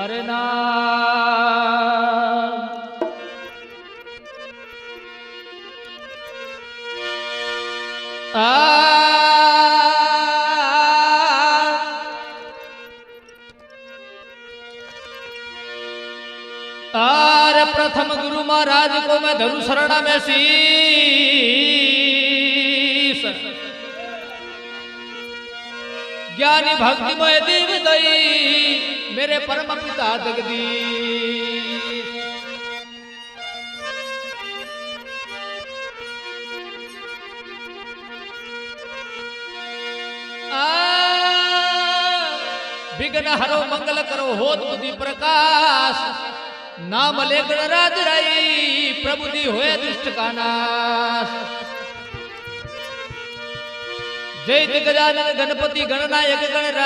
અરે ના आर प्रथम गुरु महाराज को मैं धरु शरणा में शीस ज्ञानी भक्ति में देव दई मेरे परम पिता जगदीश विघ्न हरो मंगल करो होत बुद्धि प्रकाश नाम ले गणराज राई प्रभु दी होए दुष्ट का नाश जय गजानन गणपति गणनायक गणराज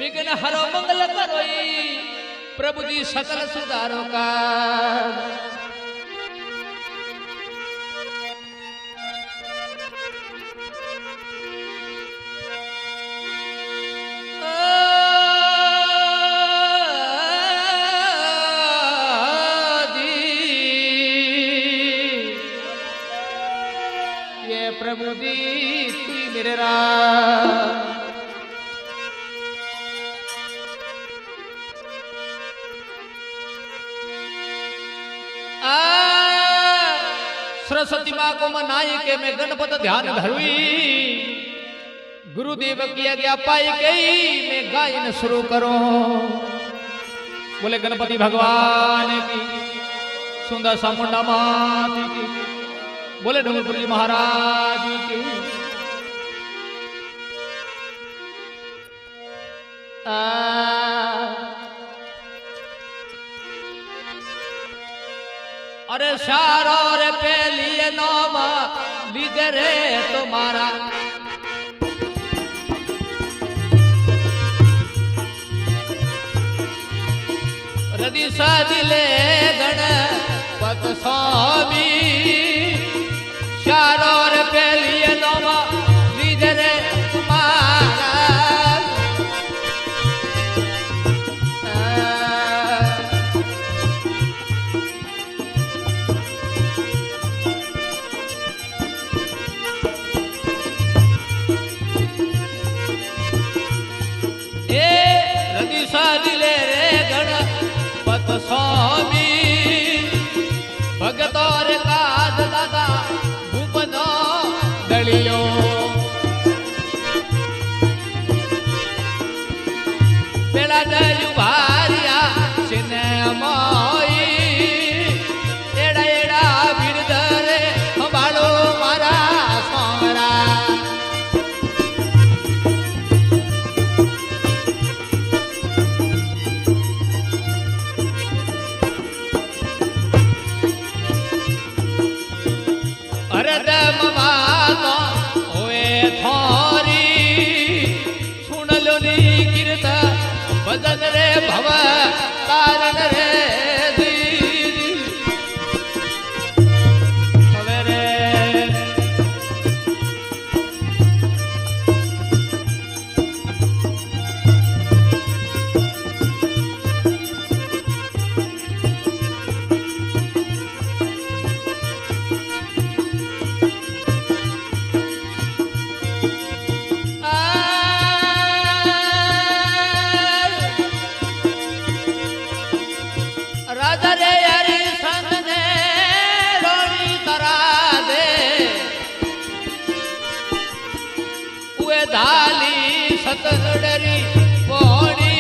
विघ्न हरो मंगल करोई प्रभु दी सकल सुधारो का प्रभु दी तू मेरे सरस्वती माँ को मनाई के मैं गणपत ध्यान धरुई गुरुदेव की आज्ञा पाई गई मैं गायन शुरू करो बोले गणपति भगवान की सुंदर सामुंडा मात की बोले डूंगरपुर जी महाराज की अरे शारो रे पेलिए नोम लीजे रे तुम्हारा रदी सादिले गणपत स्वामी शारो रे पेलिए नोम लीजे रे तुम्हारा दिले रे गणपत स्वामी भगत और काज दादा भूपनो दलियो बेला दयु भारिया सिने मोई एड़ा एड़ा बिरदरे बालो मारा सोमरा भजन रे भव कारण रे दीदी हवे रे धाली सतडरी पोणी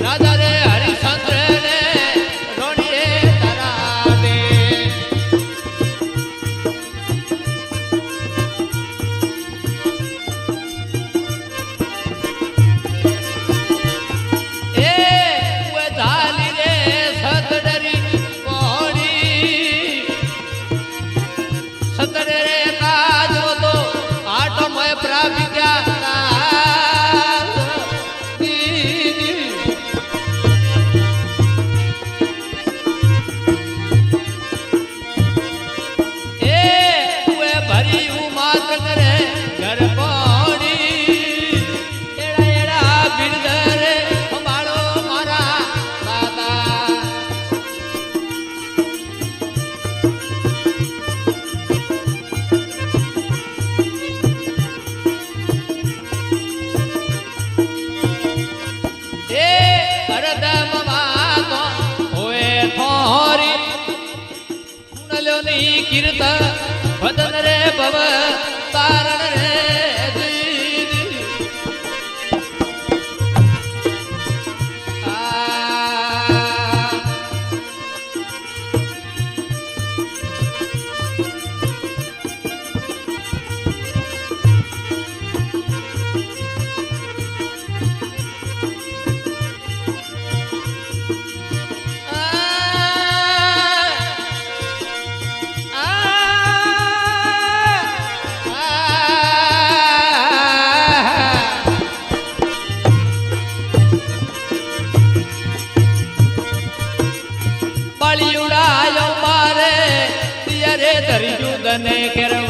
राजा रे हरिश्चंद्र ने रोणिए तरा दे ए वे धाली रे सतडरी पोणी सतडरे काज तो आटो में प्राप्त क्या कीर्त भदन रे भव तारण रे ને કેરવ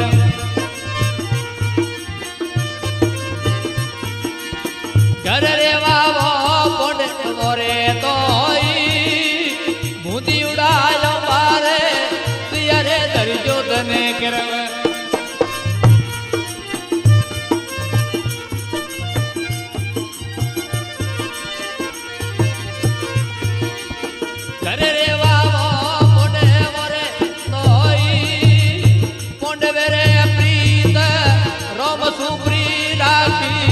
ઘર રેવા પોડે મોરે તોઈ ભૂતી ઉડાયો મારે તિયારે દરજો તને કેરવ ઘર રેવા સુપ્રી રાખી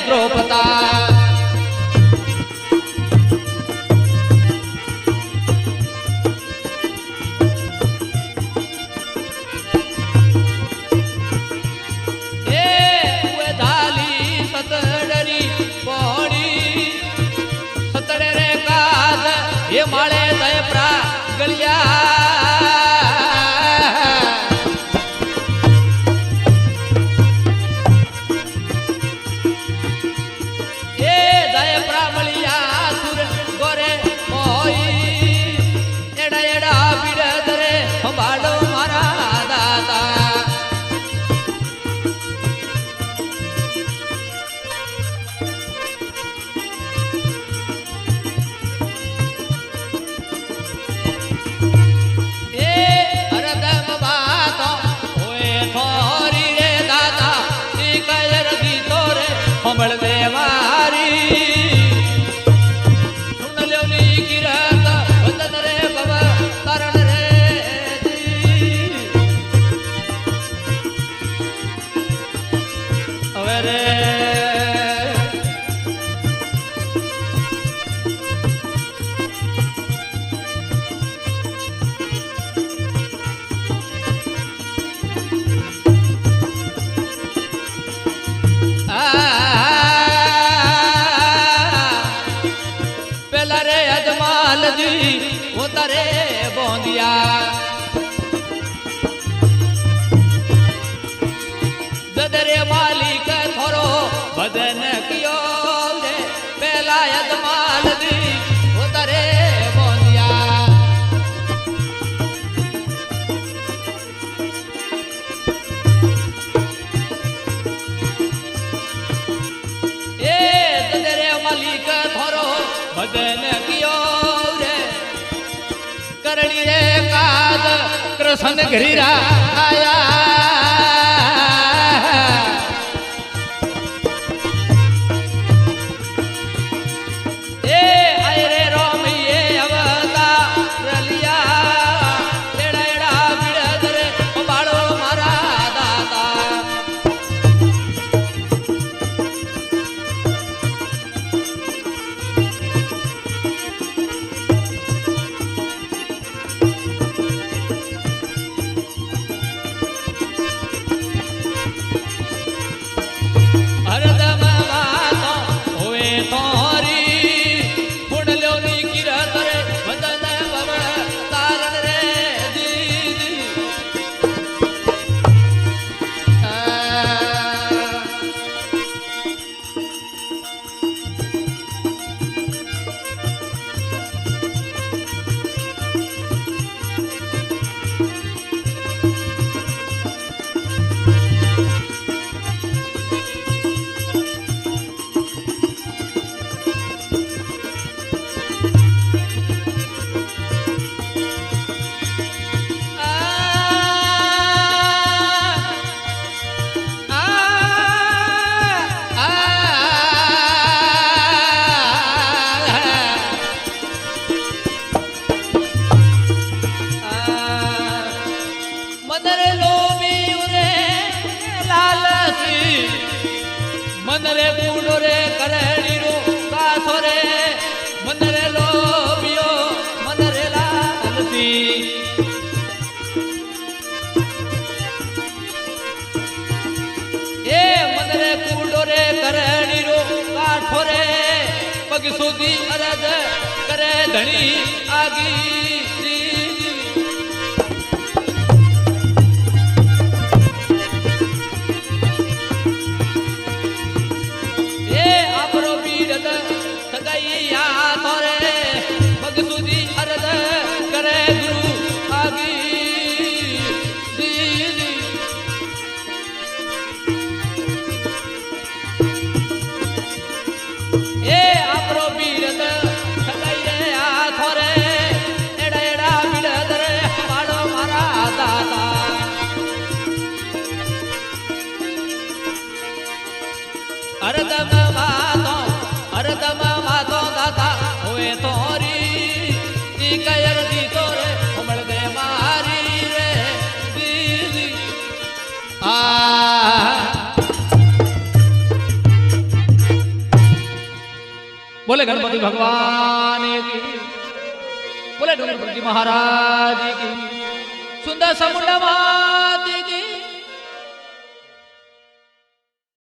દ્રૌપદા ये माले दय प्रा गलिया ये दय प्रा मलिया सुर गोरे मोई एड़ा एड़ा बीड़ दरे संभालो मारा दाता मल देवारी सुन लो नी गिरत वंदन रे भव तारण रे अवे रे वो तारे बोंदिया ददरे मालिक थोरो बदन कियो रे पहला यजमाल दी वो तारे बोंदिया ए ददरे मालिक थोरो बदन कियो करणी रे काज कृष्ण घरीरा आया સુધી અરજ કરે ધણી આગી એ આપરો પીરદ સગાઈયા તોરે પગ સુધી અરજ કરે ગુરુ આગી દીદી એ આપરો પીરદ સગાઈયા તોરે એડા એડા પીરદ રે વાળો મારા દાતા અરદમ માતો દાતા હોએ તોરી ઈ કયર દી તોરે ઉમળ દે મારી રે દીદી બોલે ગણપતિ ભગવાન કી બોલે ડુંગરપતિ મહારાજ કી સુંદર સમુંડા